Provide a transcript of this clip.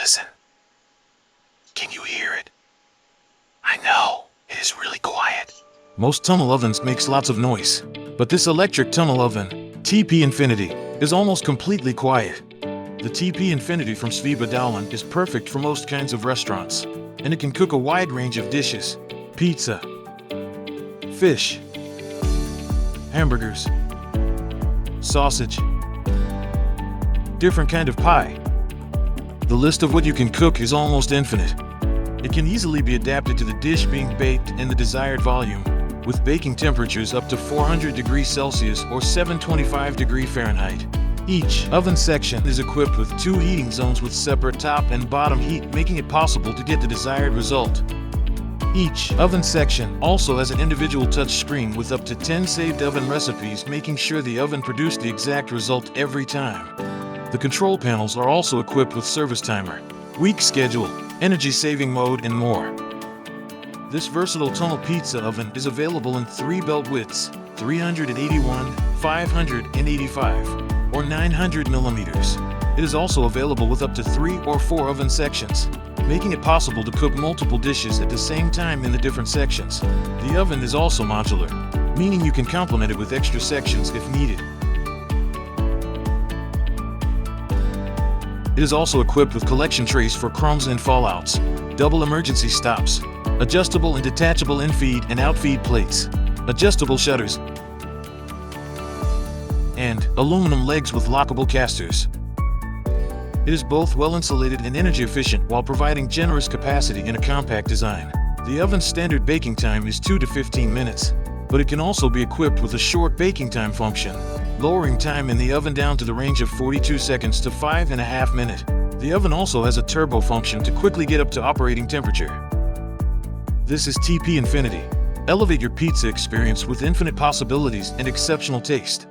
Listen. Can you hear it? I know, it is really quiet. Most tunnel ovens makes lots of noise, but this electric tunnel oven, TP Infinity, is almost completely quiet. The TP Infinity from Sveba Dahlen is perfect for most kinds of restaurants, and it can cook a wide range of dishes: pizza, fish, hamburgers, sausage, different kind of pie. The list of what you can cook is almost infinite. It can easily be adapted to the dish being baked in the desired volume, with baking temperatures up to 400 degrees Celsius or 725 degrees Fahrenheit. Each oven section is equipped with 2 heating zones with separate top and bottom heat, making it possible to get the desired result. Each oven section also has an individual touch screen with up to 10 saved oven recipes, making sure the oven produced the exact result every time. The control panels are also equipped with service timer, week schedule, energy saving mode, and more. This versatile tunnel pizza oven is available in 3 belt widths: 381, 585, or 900 millimeters. It is also available with up to 3 or 4 oven sections, making it possible to cook multiple dishes at the same time in the different sections. The oven is also modular, meaning you can complement it with extra sections if needed. It is also equipped with collection trays for crumbs and fallouts, double emergency stops, adjustable and detachable in-feed and out-feed plates, adjustable shutters, and aluminum legs with lockable casters. It is both well insulated and energy efficient while providing generous capacity in a compact design. The oven's standard baking time is 2 to 15 minutes, but it can also be equipped with a short baking time function, lowering time in the oven down to the range of 42 seconds to 5.5 minutes. The oven also has a turbo function to quickly get up to operating temperature. This is TP Infinity. Elevate your pizza experience with infinite possibilities and exceptional taste.